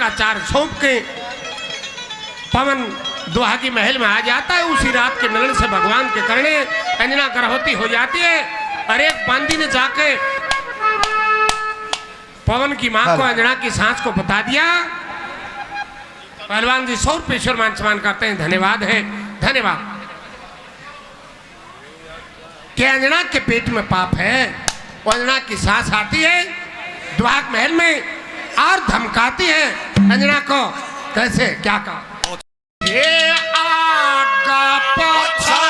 का चार सौंप के पवन दुहागी महल में आ जाता है। उसी रात के मिलन से भगवान के करने अंजना गर्भवती हो जाती है। और एक बांदी ने जाके पवन की मां को अंजना की सांस को बता दिया। पहलवान जी 100 रुपये मान सम्मान करते हैं। धन्यवाद है, धन्यवाद। क्या अंजना के पेट में पाप है? वो अंजना की सांस आती है दुहाग महल में और धमकाती है अंजना को। कैसे, क्या कहा? ये आगा पाछा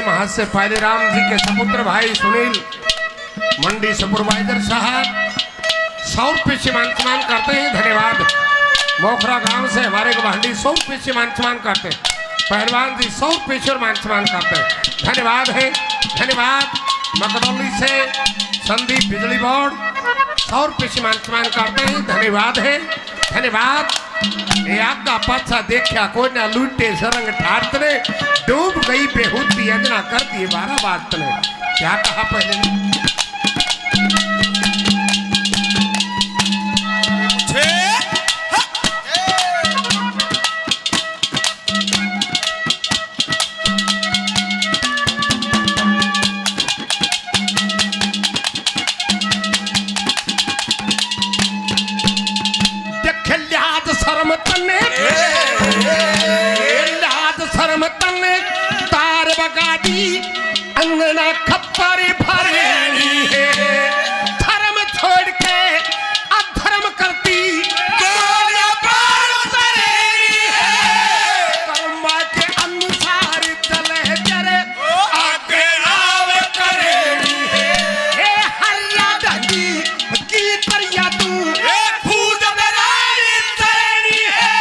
महास्य पायले राम जी के सपुत्र भाई सुनील मंडी सुपरवाइजर साहब 100 रुपये से मान सम्मान करते हैं। धन्यवाद। मोखरा गांव से हमारे गवांडी 100 रुपये से मान सम्मान करते हैं। पहलवान जी 100 रुपये से मान सम्मान करते हैं। धन्यवाद है, धन्यवाद। मकदौली से संदीप बिजली बोर्ड 100 रुपये से मान सम्मान करते हैं। धन्यवाद है, धन्यवाद। आगा पाछा देखा कोई ना लूटे सरंग ठाट ने डूब गई बेहूती अंजना कर दिए 12 बात ने। क्या कहा पहले? तार बगादी अंगना खप्पर भरेली है। धर्म छोड़ के अधर्म करती कर्मा के अनुसार चले जरे आगे आव करेली है। हरिया डंडी की परिया तू फूट बेरानी तेरी है।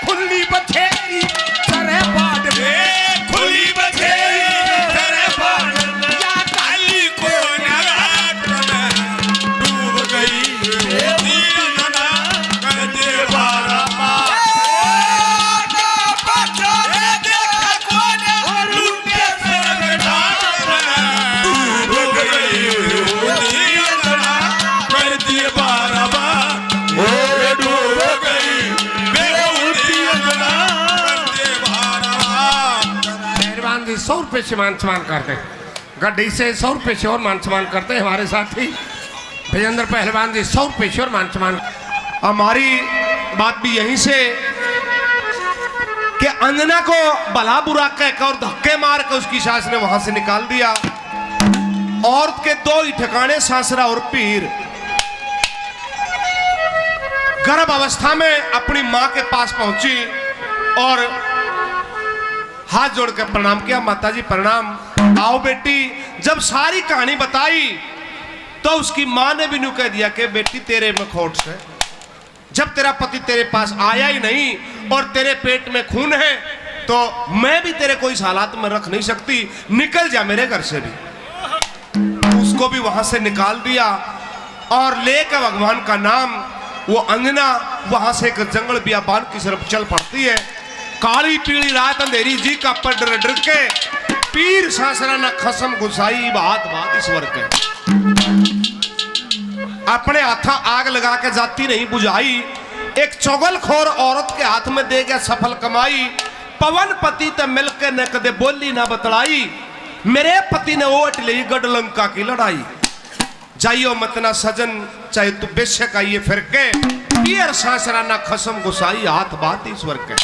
खुली बथेरी चरे बाद में खुली बथेरी चरे बाद या काली को नगाट में डूब गई दीना कर दे बारा पहलवान जी 100 रुपये से मान सम्मान करते हैं। गड्डी से 100 रुपये से और मान सम्मान करते हैं हमारे साथी विजेंद्र पहलवान जी 100 रुपये से और मान सम्मान। हमारी बात भी यहीं से कि अंजना को भला बुरा कहकर और धक्के मार कर उसकी सास ने वहां से निकाल दिया। औरत के 2 ही ठिकाने सासरा और पीर। गर्भ अवस्था में अपनी मां के पास पहुंची और हाथ जोड़ कर प्रणाम किया। माता जी प्रणाम। आओ बेटी। जब सारी कहानी बताई तो उसकी मां ने भी नु कह दिया कि बेटी तेरे में खोट है। जब तेरा पति तेरे पास आया ही नहीं और तेरे पेट में खून है तो मैं भी तेरे को इस हालात में रख नहीं सकती। निकल जा मेरे घर से भी। उसको भी वहां से निकाल दिया और लेकर भगवान का नाम वो अंजना वहां से एक जंगल बियाबान की तरफ चल पड़ती है। काली पीली रात अंधेरी जी का पर डर डर के पीर सासरा न खसम घुसाई बात बात ईश्वर के। अपने हाथा आग लगा के जाती नहीं बुझाई। एक चुगलखोर औरत के हाथ में दे गया सफल कमाई। पवन पति ते मिलके न कदे बोली ना बतलाई। मेरे पति ने ओट ली गढ़ लंका की लड़ाई। जाइयो मत ना सजन, चाहे तू बेशक आइए फिर के, पियर सासराना खसम गुसाई हाथ बात ईश्वर के।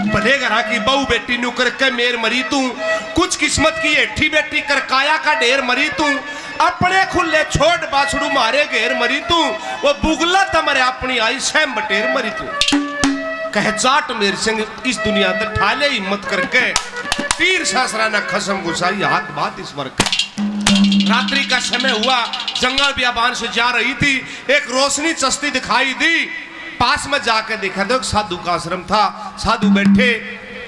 भले घरा की बहू बेटी नु करके मेर मरी तू, कुछ किस्मत की एठी बेटी कर काया का ढेर मरी तू, अपने खुले छोड़ बाछड़ू मारे घेर मरी तू, वो बुगला तमरे अपनी आई सैम बटेर मरी तू। कह चाट मेर संग इस दुनिया तक ठाले हिम्मत करके, तीर सासराना खसम गुसाई हाथ बात ईश्वर के। रात्रि का समय हुआ, जंगल बियाबान से जा रही थी, एक रोशनी चस्ती दिखाई दी। पास में जाकर देखा तो साधु का आश्रम था। साधु बैठे,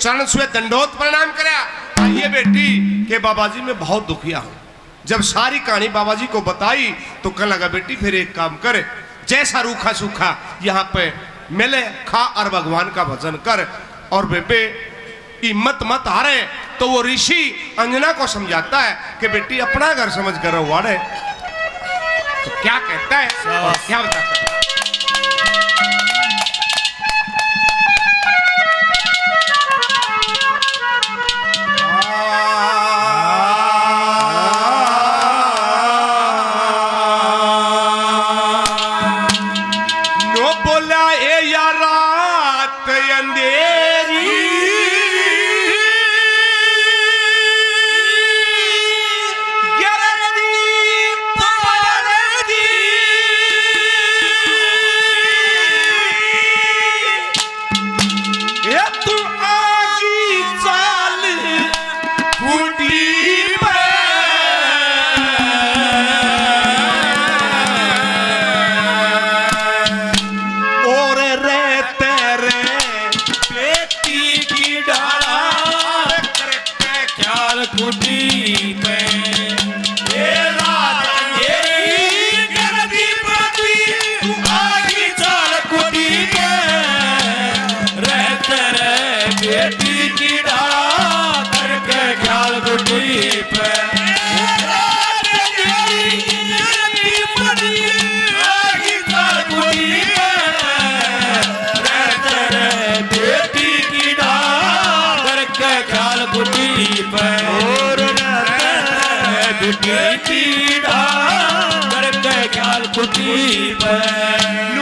चरण छुए, दंडोत प्रणाम करा। आइए बेटी के बाबा जी मैं बहुत दुखिया हूं। जब सारी कहानी बाबा जी को बताई तो कहने लगा बेटी फिर एक काम करे, जैसा रूखा सूखा यहाँ पे मिले खा और भगवान का भजन कर, और बेबे हिम्मत मत हारे। तो वो ऋषि अंजना को समझाता है कि बेटी अपना घर समझ कर वाड़े। तो क्या कहता है और क्या बताता है? नो बोला ए यारा अंधेरी,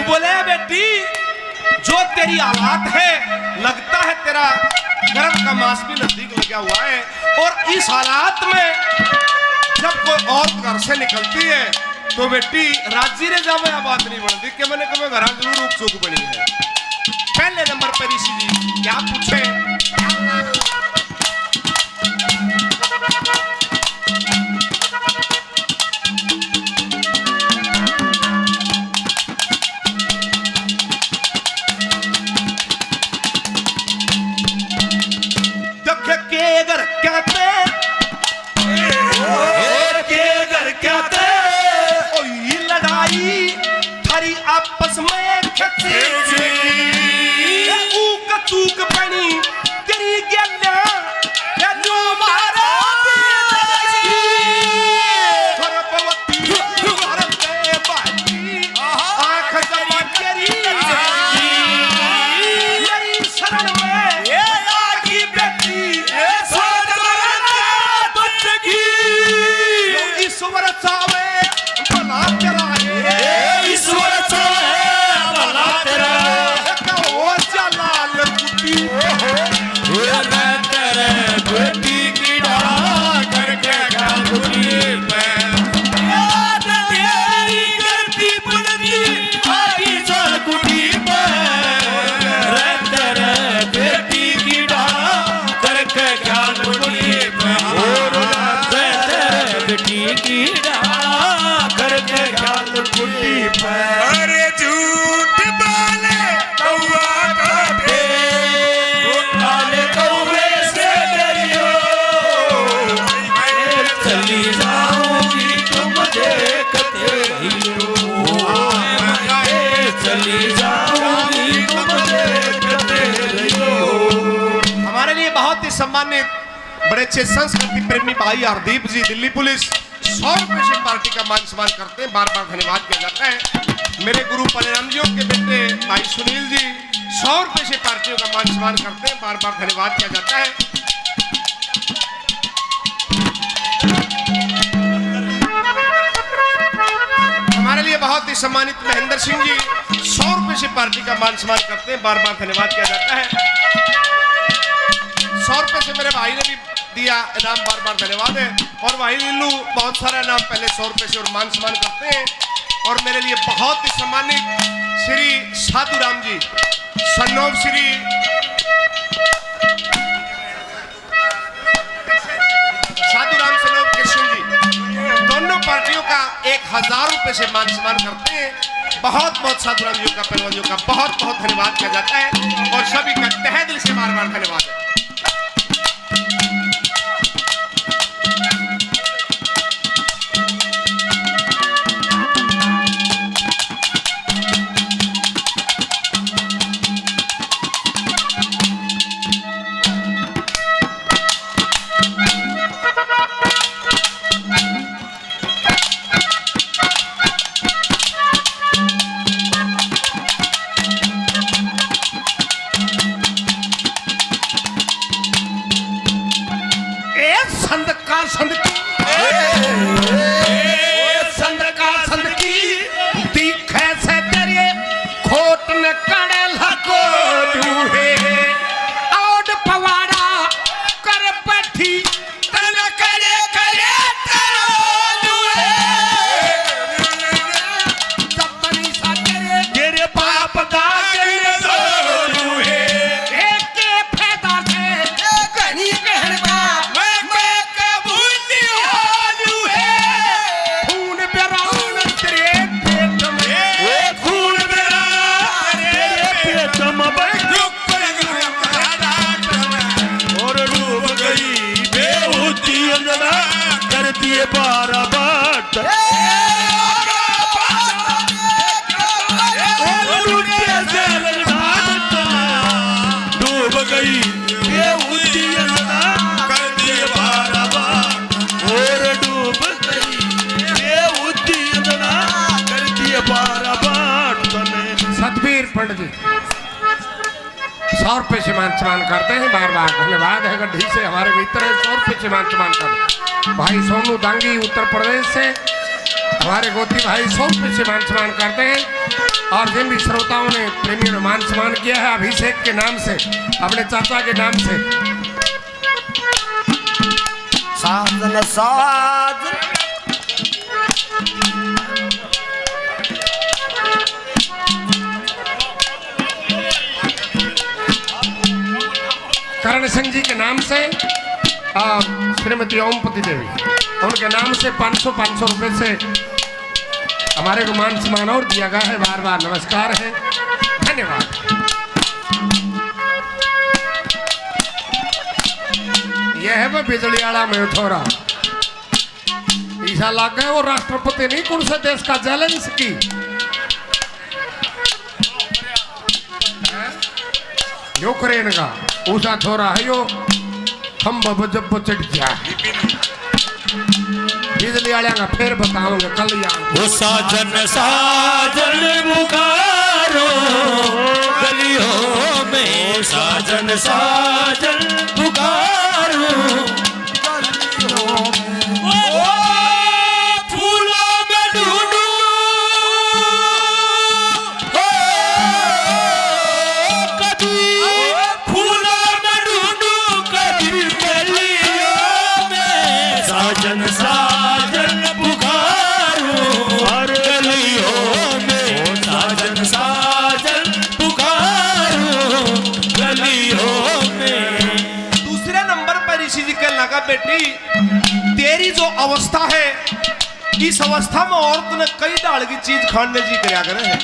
बोले बेटी जो तेरी हालात है, लगता है तेरा गर्भ का मास भी नजदीक लगा हुआ है, और इस हालात में जब कोई औरत घर से निकलती है तो बेटी राजी ने जावे बात नहीं बनती कि मैंने कभी घर जरूर रूप चूक बनी है। पहले नंबर पर ऋषि जी क्या पूछे, आपस में चूक बनी तेरी गैला आंख जमा तेरी शरण में आगी बेटी ईश्वर चावे भला तेरा अरे झूठ बोले कौवा काटे, काले कौवे से डरियो, चली जाऊंगी तुम देखते रहियो, चली जाऊंगी तुम देखते रहियो। हमारे लिए बहुत ही सम्मानित बड़े अच्छे संस्कृति प्रेमी भाई हरदीप जी दिल्ली पुलिस 100 रुपए से पार्टी का मान सम्मान करते हैं, बार बार धन्यवाद किया जाता है। मेरे गुरु पलेराम जी के बेटे भाई सुनील जी 100 रुपए से पार्टियों का मान सम्मान करते हैं, बार बार धन्यवाद किया जाता है। सम्मानित महेंद्र सिंह जी 100 रुपए से पार्टी का मान सम्मान करते हैं, बार बार धन्यवाद किया जाता है। 100 रुपए से मेरे भाई ने भी दिया इनाम, बार बार धन्यवाद है। और भाई लीलू बहुत सारा इनाम पहले 100 रुपए से और मान सम्मान करते हैं। और मेरे लिए बहुत ही सम्मानित श्री साधुराम जी, सन्नोव श्री साधुराम सन्नोव कृष्ण जी, दोनों पार्टियों का 1000 रुपए से मान सम्मान करते हैं। बहुत बहुत साधुराम जी का, पहलवान जी का बहुत बहुत धन्यवाद किया जाता है और सभी का तहे दिल से बार बार धन्यवाद है। संद का संद की दिखे से तेरे खोट न कड़े लको दूहे और पवाड़ा कर बैठी तन करे करे तेरो दूहे सपनी सा तेरे बाप दा तेरे दूहे एक के फायदा से कहीं कहना दिए बारा बाट डूब गई कर दिए बारा बाट और डूब गई कर दिए बारा बाट। सतबीर पंडित जी 100 रुपए से मान सम्मान करते हैं, बार बार धन्यवाद है। गड्ढी से हमारे मित्र है, 100 रुपए से मान सम्मान करते हैं। भाई सोनू दांगी उत्तर प्रदेश से हमारे गोती भाई 100 रुपए से मान सम्मान करते हैं। और जिन भी श्रोताओं ने प्रेमियों ने मान सम्मान किया है अभिषेक के नाम से, अपने चाचा के नाम से, साजन साजन करण सिंह जी के नाम से श्रीमती ओमपति देवी, उनके नाम से 500 रुपए से हमारे को मान सम्मान और दिया गया है। बार बार नमस्कार है, धन्यवाद। यह है वह बिजलियाड़ा में थोड़ा ईसा लग गए वो राष्ट्रपति नहीं कौन से देश का जेलेंस्की यूक्रेन का ऊसा छोरा है यो हम जब चढ़ जा बिजली वाले का फिर बताऊंगा कल यार। वो साजन साजन पुकारो गलियों में, साजन साजन पुकारो फूलों में ढूंढूं कभी, फूलों में ढूंढूं कभी गलियों में, साजन साजन पुकारो हर गलियों में, साजन साजन पुकारो गलियों में। दूसरे नंबर पर ऋषि जी कहने लगा बेटी तेरी जो अवस्था है इस अवस्था में औरत ने कई डाल की चीज खाने जी कराया करे है।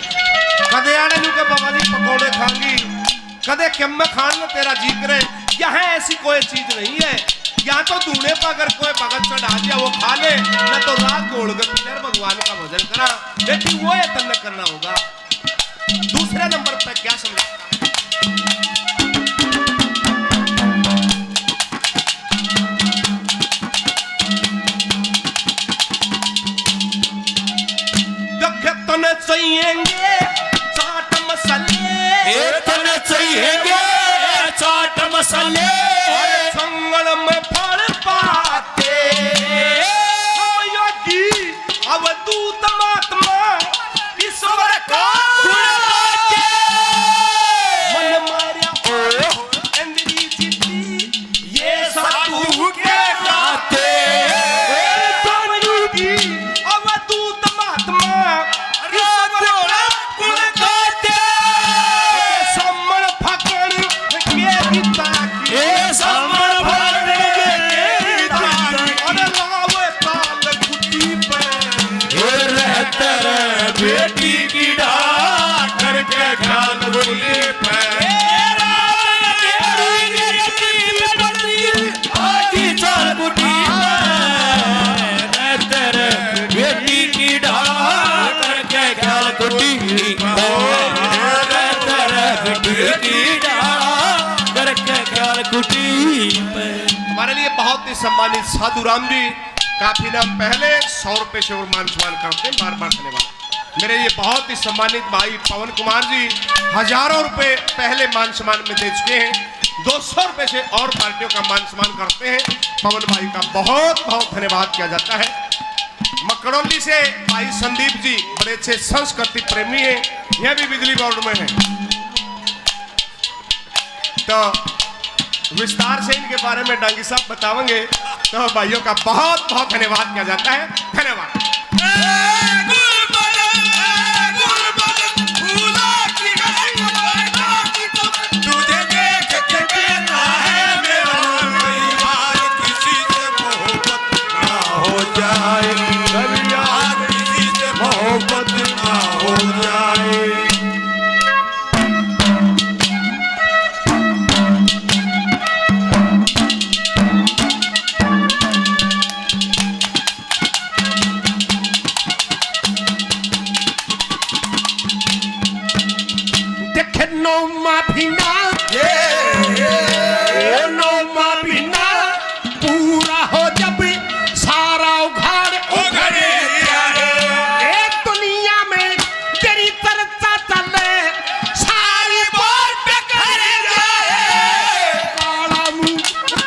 कदे आने नु के बाबा जी पकौड़े खांगी, कदे किम में खान में तेरा जी करे। यहाँ ऐसी कोई चीज नहीं है, यहाँ तो दूने पर अगर कोई भगत चढ़ा दिया वो खा ले, न तो रात गोड़ के पिलर भगवान का भजन करा। बेटी वो यत्न करना होगा। दूसरे नंबर पर क्या समझता है चाहिएंगे चाट मसाले, इतने चाहिएंगे चाट मसाले, संगल में फल पाते हम योगी अवधूत महात्मा इस तेरे बेटी की डाक करके ख्याल कुटी पे आगी चाल कुटी पे तेरे बेटी की डाक करके ख्याल कुटी पे तेरे बेटी की डाक करके ख्याल कुटी पे। हमारे लिए बहुत ही सम्मानित साधु राम जी काफी नाम पहले 100 रुपए से और मान सम्मान करते हैं, बार बार धन्यवाद। मेरे ये बहुत ही सम्मानित भाई पवन कुमार जी हजारों रुपए पहले मान सम्मान में दे चुके हैं, 200 रुपए से और पार्टियों का मान सम्मान करते हैं। पवन भाई का बहुत बहुत धन्यवाद किया जाता है। मकड़ौली से भाई संदीप जी बड़े अच्छे संस्कृति प्रेमी हैं, यह भी बिजली बोर्ड में है, तो विस्तार से इनके बारे में डांगी साहब बताएंगे। तो भाइयों का बहुत बहुत धन्यवाद किया जाता है। धन्यवाद। तुझे देख के कहना है मेरा यार किसी से मोहब्बत ना हो जाए, यार किसी से मोहब्बत ना हो जाए। नो माफी ना नो माफी ना पूरा हो जब सारा उघाड़ उघड़े एक दुनिया में तेरी चर्चा चले सारी बात करे जाए, काला मुंह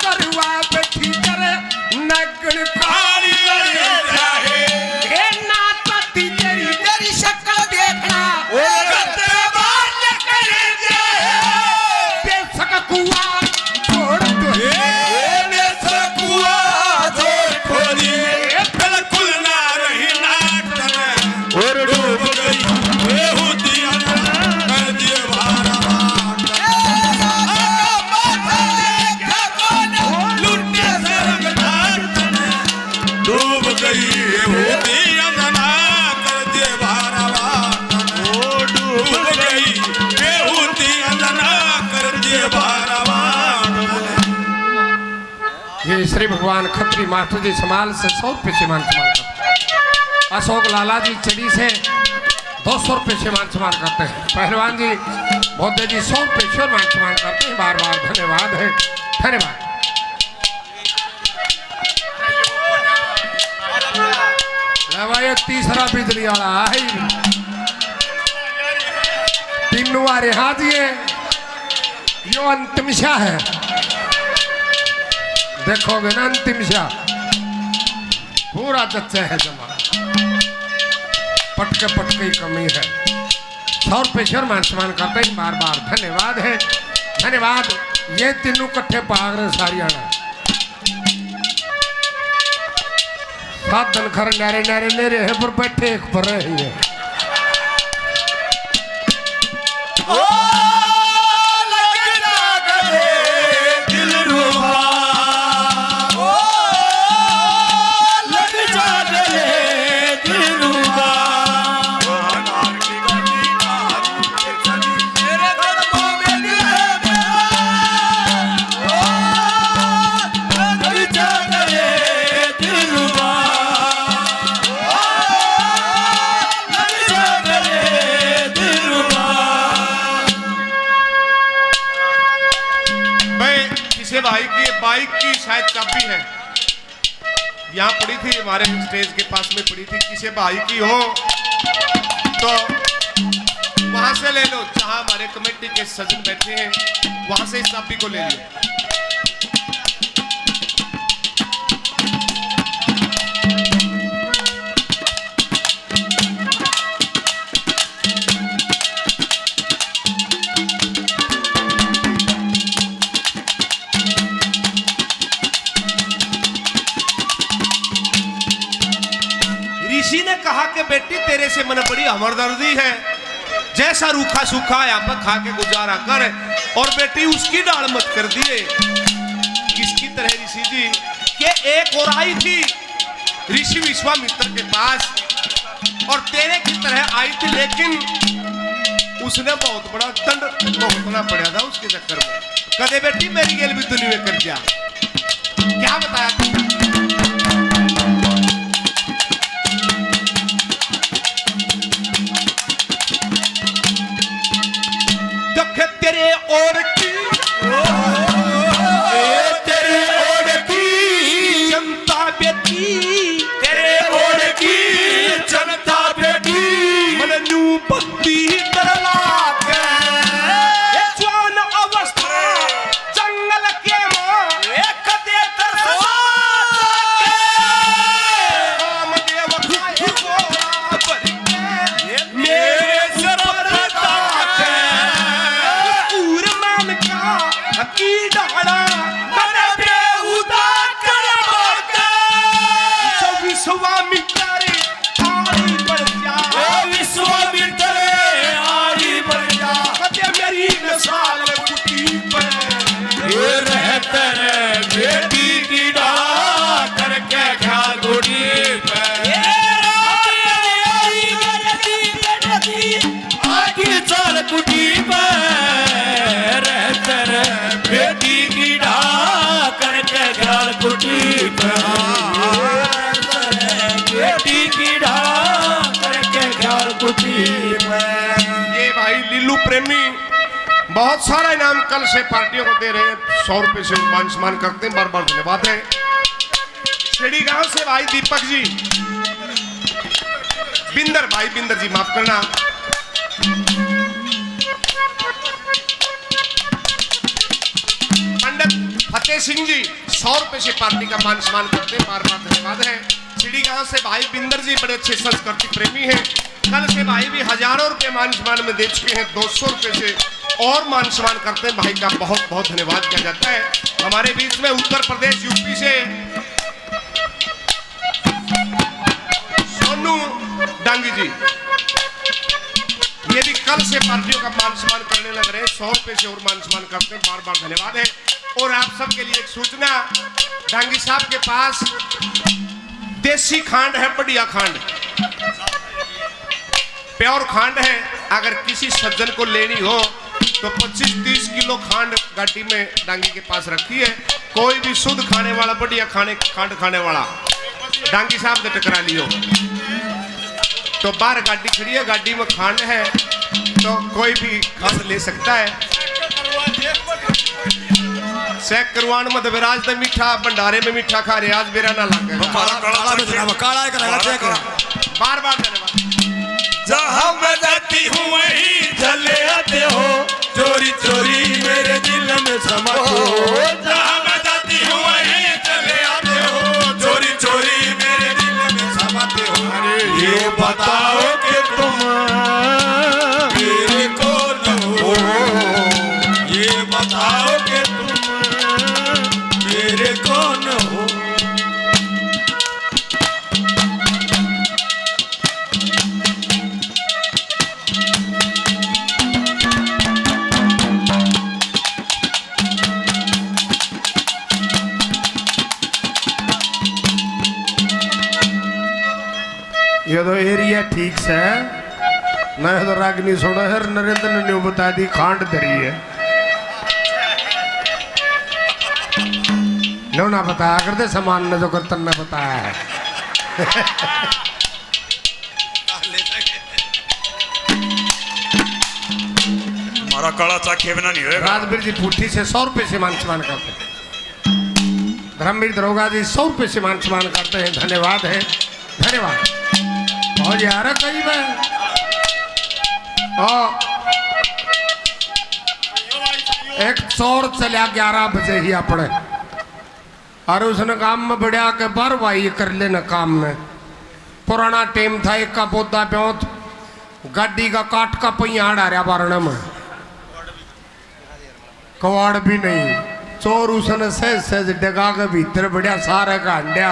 करवा बैठी करे नगन काली करे जाए, ए नाचती तेरी तेरी शक्ल देखना श्री भगवान खत्री मास्टर जी समाल से 100 रुपये से मान सम्मान करते हैं। अशोक लाला जी चड़ी से 200 रुपये से मान सम्मान करते हैं। पहलवान जी बौद्धे जी 100 रुपये से मान सम्मान करते हैं। बार बार धन्यवाद है, धन्यवाद। भाई तीसरा बिजली वाला है, तीनों वारे हाथ ये यो अंतिम शाह है, देखोगे ना अंतिम शाह पूरा जच्चे है जमा, पटके पटके ही कमी है। 100 रुपये से मान सम्मान करते हैं। बार बार धन्यवाद है, धन्यवाद। ये तीनों कट्ठे भाग रहे सारियाना 7 दिन खर नारे नारे ले रहे हैं पर बैठे एक पर रहे हैं। बाइक की शायद चाबी है, यहाँ पड़ी थी हमारे स्टेज के पास में पड़ी थी, किसी भाई की हो तो वहां से ले लो, जहां हमारे कमेटी के सज्जन बैठे हैं वहां से इस चाबी को ले लो। ऋषि ने कहा कि बेटी तेरे से मन बड़ी हमदर्दी है, जैसा रूखा सूखा यहाँ पर खा के गुजारा कर, और बेटी उसकी डाल मत कर दिए। किसकी तरह ऋषि जी के एक और आई थी ऋषि विश्वामित्र के पास, और तेरे की तरह आई थी, लेकिन उसने बहुत बड़ा दंड भुगतना पड़ा था उसके चक्कर में। कदे बेटी मेरी गेल भी दुनिया में कर जा, क्या बताया तुमने? देखे तेरे और की तेरे ओढ़ की जनता बेटी, तेरे ओढ़ की जनता बेटी मन नू बत्ती डरला के ये जवान अवस्था जंगल के मां एक दे तरसा काम देव खाए गोरा भर के मेरे सर पर ताके पूर मान का की डाला मन बेहुदा कर माके विश्वामी तारे आरी पर जा ओ विश्वामित्र आरी बढ़ जा कते मेरी मिसाल कुटी पर ये रहते रे बेटी की डाला करके ख्याल गुटी पे आगे चल कुटी पे रहते रे बेटी की डाला करके ख्याल गुटी पे बेटी की डाला करके ख्याल गुटी पे ये भाई लीलू प्रेमी बहुत सारा इनाम कल से पार्टियों को दे रहे हैं, 100 रुपए से मान सम्मान करते हैं, बार बार धन्यवाद है। शेड़ी गांव से भाई दीपक जी, बिंदर जी माफ करना, पंडित फतेह सिंह जी 100 रुपए से पार्टी का मान सम्मान करते हैं, बार बार धन्यवाद है। सीढ़ी गांव से भाई बिंदर जी बड़े अच्छे संस्कृति प्रेमी हैं, कल से भाई भी हजारों रुपए मान सम्मान में दे चुके हैं, 200 रुपए से और मान सम्मान करते हैं, भाई का बहुत बहुत धन्यवाद किया जाता है। हमारे बीच में उत्तर प्रदेश यूपी से सोनू डांगी जी, ये भी कल से पार्टियों का मान सम्मान करने लग रहे हैं, 100 रुपए से और मान सम्मान करते हैं, बार बार धन्यवाद है। और आप सबके लिए एक सूचना, डांगी साहब के पास देसी खांड है, बढ़िया खांड, प्योर खांड है। अगर किसी सज्जन को लेनी हो तो 25-30 किलो खांड गाड़ी में डांगी के पास रखी है। कोई भी शुद्ध खाने वाला, बढ़िया खांड खाने वाला डांगी साहब से टकरा लियो। तो बाहर गाड़ी खड़ी है, गाड़ी में खांड है, तो कोई भी खांड ले सकता है। सेक करवान मत विराज तो मीठा, भंडारे में मीठा खा रहे, आज बेरा ना लगे। बार बार धन्यवाद। जहाँ मैं जाती हूँ वहीं चले आते हो, चोरी चोरी मेरे दिल में समाते हो। जहाँ मैं जाती हूँ वहीं चले आते हो, चोरी चोरी मेरे दिल में समाते हो। ये बताओ कि तुम मेरे कौन हो, ये बताओ कि तुम मेरे कौन हो। ये तो एरिया ठीक से है, नहीं तो रागनी सुना है, नरेंद्र ने न्यू बता दी खांड धरी है, नो ना बताया करते सामान ने जो करतन ने बताया है। हमारा कड़ा चाखे बिना नहीं होगा। राजवीर जी पुठी से 100 रुपए से मान सम्मान करते हैं, धर्मवीर दरोगा जी 100 रुपए से मान सम्मान करते हैं, धन्यवाद है, धन्यवाद। और यार कई बार एक चोर चलिया 11 बजे ही अपने, और उसने काम में बढ़िया के बारवाई कर लेना काम में। पुराना टाइम था, एक का पौधा प्योत गाड़ी का काट का पहिया डारिया बारने में, कवाड़ भी नहीं, चोर उसने सहज सहज डगा के भीतर बढ़िया सारे का हंडिया,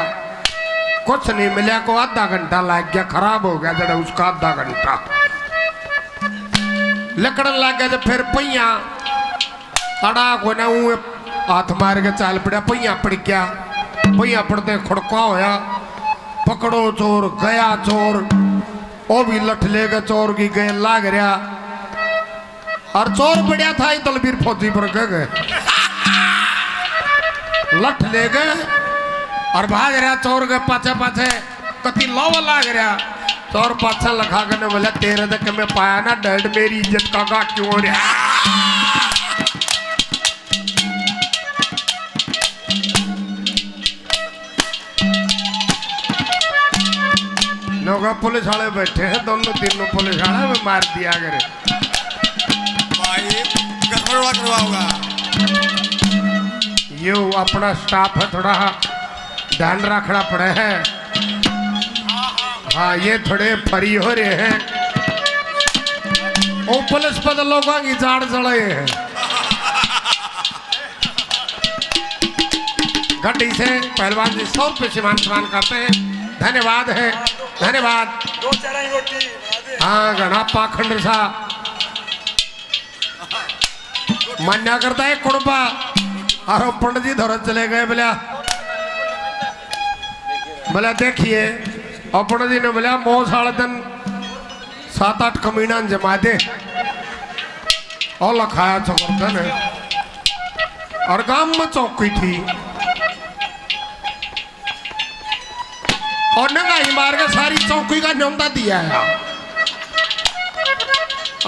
कुछ नहीं मिला, को आधा घंटा लग गया, खराब हो गया जरा उसका आधा घंटा, लकड़न लग गया। जब फिर पहिया अड़ा को ना हाथ मार के चाल पड़ा, पहिया पड़ गया, पहिया पड़ते खड़का होया, पकड़ो चोर, गया चोर, वो भी लठ लेके चोर की गए लाग रहा और चोर बढ़िया था ही दलबीर फौजी पर गए लठ ले गए और भाग रहा चोर के पाछे पाछे कति लावा लाग रहा चोर पाछा लखा करने बोला तेरे तक मैं पाया ना डैड मेरी इज्जत का क्यों हो रहा लोग पुलिस वाले बैठे हैं दोनों तीनों पुलिस वाले में मार दिया करे भाई गड़बड़ करवाओगा ये अपना स्टाफ है थोड़ा ध्यान रखना पड़े है हाँ ये थोड़े फरी हो रहे हैं वो पुलिस पद लोगों की जाड़ चढ़े हैं गड्डी से पहलवान जी 100 रुपये सम्मान करते हैं धन्यवाद है धन्यवाद हाँ घना पाखंड सा मान्या करता है कुड़बा और पंडित जी धोरत चले गए बोला देखिए और पंडित जी ने बोला मोह साढ़े दिन 7-8 कमीना जमा दे और लखाया चौकन और गांव में चौकी थी और नंगाई मार के सारी चौकी का न्योता दिया है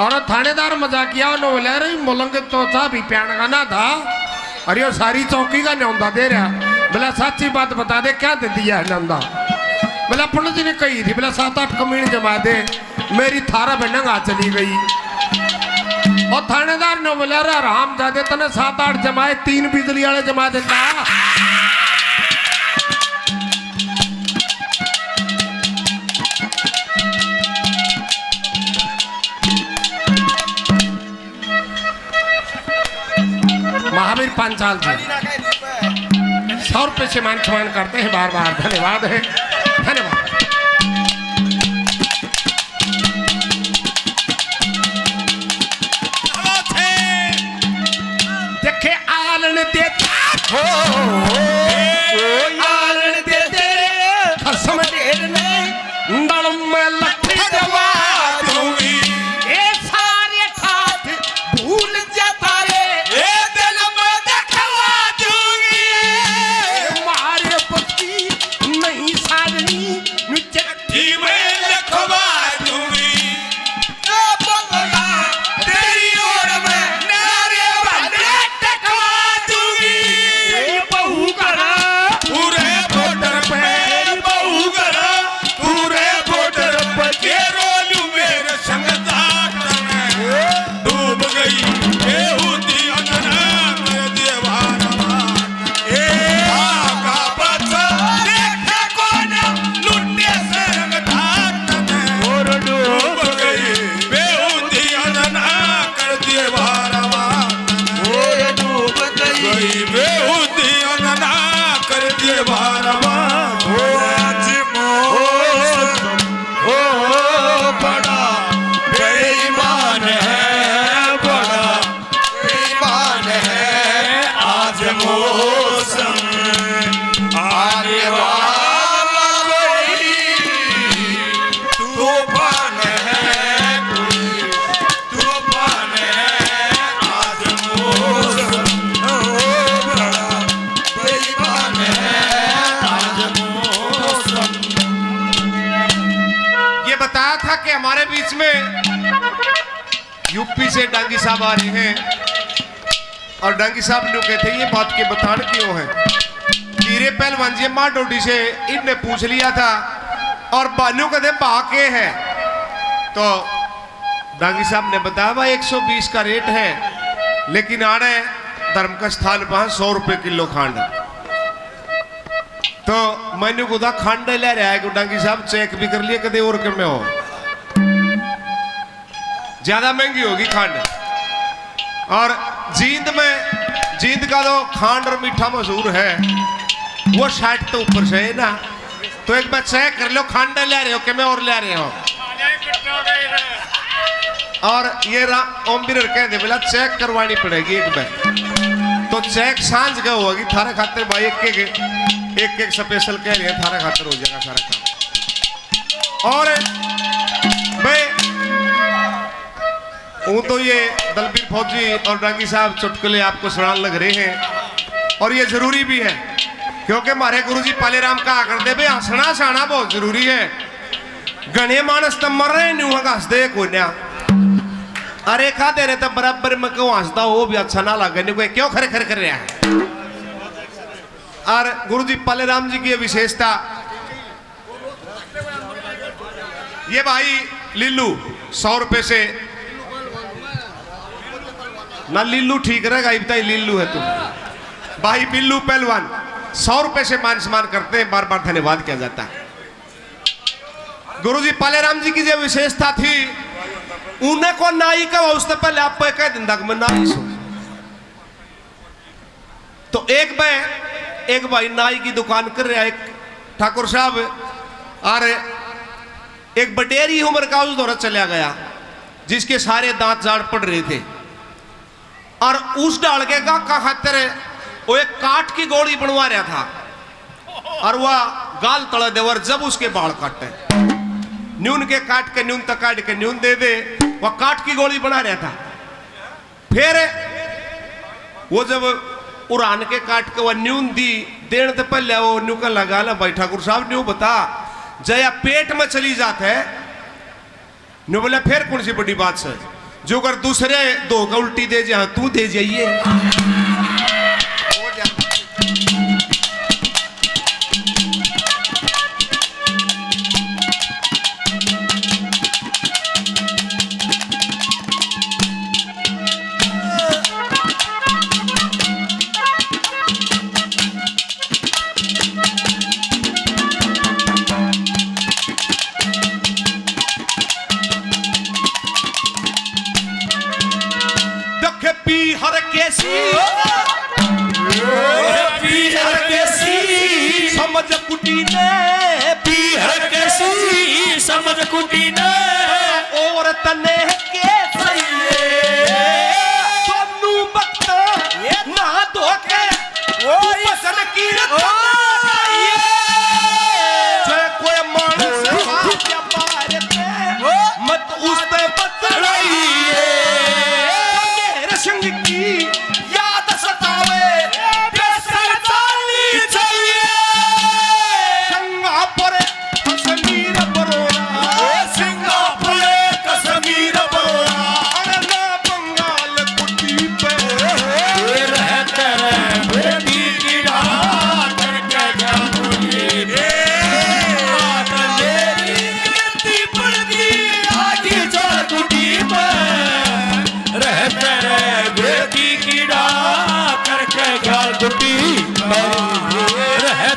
और थानेदार मजाकिया उन्होंने बोला रही मुलंग तो था भी प्यान का ना था और ये सारी चौकी का न्योता दे रहा बोला सच्ची बात बता दे क्या दे दिया है न्योता बोला पंडित जी ने कही थी बोला 7-8 कमीने जमा दे मेरी थारा पे नंगा चली गई और थानेदार ने बोला राम जादे तने 7-8 जमाए 3 बिजली वाले जमा देता महावीर पांचाल जी 100 रुपये से मान सम्मान करते हैं बार बार धन्यवाद है धन्यवाद देखे आलन देता हो आलन दे तेरे खसम ढेर ने नड़म में लट्ठी दवा दूंगी ये सारे ठाठ भूल जाता रे ये दिल में दखवा दूंगी मारे पति नहीं साजनी चिट्ठी में लिखवा दूंगी ओ बंगला तेरी ओर में नारे बंदे टकवा दूंगी बहू करा पूरे बॉर्डर पे बहू करा पूरे बॉर्डर पे के रोलू मेरे संग दाट में डूब गई बेहूदी अंजना मेरे दीवाना ए आका बच्चा देखा कौन लुट्टे से रंग धाट में और डूब गई बेहूदी अंजना कर दीवाना और डूब गई बेहूदी अंजना कर दीवाना ओ आज मौसम ओ बड़ा बेईमान है बड़ा बेईमान है आज मौसम आने वाला कोई तूफान है कोई तूफान है आज मौसम ओ बड़ा बेईमान है आज मौसम ये बताया था कि हमारे बीच में यूपी से डांगी साहब आ रहे हैं और डांगी साहब ने कहते ये बात के बतान क्यों है हीरे पहलवान जी माँ डोडी से इनने पूछ लिया था और बालू कहते बाके है तो डांगी साहब ने बताया भाई 120 का रेट है लेकिन आ रहे धर्म का स्थान पर 100 रुपए किलो खांड तो मैंने खुदा खांड ले रहा है डांगी साहब चेक भी कर लिया कदे और के में हो ज्यादा महंगी होगी खांड और जींद का तो खांड और मीठा मशहूर है वो 60 तो ऊपर से है ना तो एक बार चेक कर लो खांड ले रहे हो कि मैं और ले रहे हो और ये ओम बिरर कह दे बोला चेक करवानी पड़ेगी एक बार तो चेक सांझ का होगी थारा खातिर भाई एक स्पेशल कह रहे हैं थारा खातिर हो जाएगा सारा काम और हूँ तो ये दलबीर फौजी और डांगी साहब चुटकुले आपको सुनाने लग रहे हैं और ये जरूरी भी है क्योंकि हमारे गुरुजी पालेराम कहा करते भाई हंसना सहना बहुत जरूरी है। गणे मानस तो मर रहे नहीं हंस दे कोई ना अरे खा दे रहे तो बराबर में क्यों हंसता हो भी अच्छा ना लगे नहीं कोई क्यों खरे खरे कर रहा है। और गुरुजी पालेराम जी की विशेषता ये भाई लिल्लू 100 रुपए से ना लिल्लू ठीक रहेगा ये बताइए लिल्लू है तू भाई बिल्लू पहलवान 100 रुपए से मान सम्मान करते हैं बार बार धन्यवाद किया जाता है। गुरुजी पालेराम जी की जो विशेषता थी उन्हें को नाई का उसने पहले आप कह दिन तक मैं नाई सो तो एक भाई नाई की दुकान कर रहा है एक ठाकुर साहब और एक बटेरी उम्र का उस दौरान चला गया जिसके सारे दांत जाड़ पड़ रहे थे और उस डाल के का खातिर वो एक काट की गोली बनवा रहा था और वह गाल तड़ा दे और जब उसके बाल काटे न्यून के काट के न्यून तक काट के न्यून दे दे वह काट की गोली बना रहा था। फिर वो जब उड़ान के काट के वह न्यून दी देने तो पहले वो न्यू का लगा ला भाई ठाकुर साहब न्यू बता जया पेट में चली जाता है न्यू बोला फिर कौन सी बड़ी बात से जो कर दूसरे दो का उल्टी दे जा तू दे जाइए। समझ कुटी ने पीहर कैसी समझ कुटी ने और तने के सही सोनू बक्ता ना धोके वो पसंद की कोई मानस क्या बात मत उस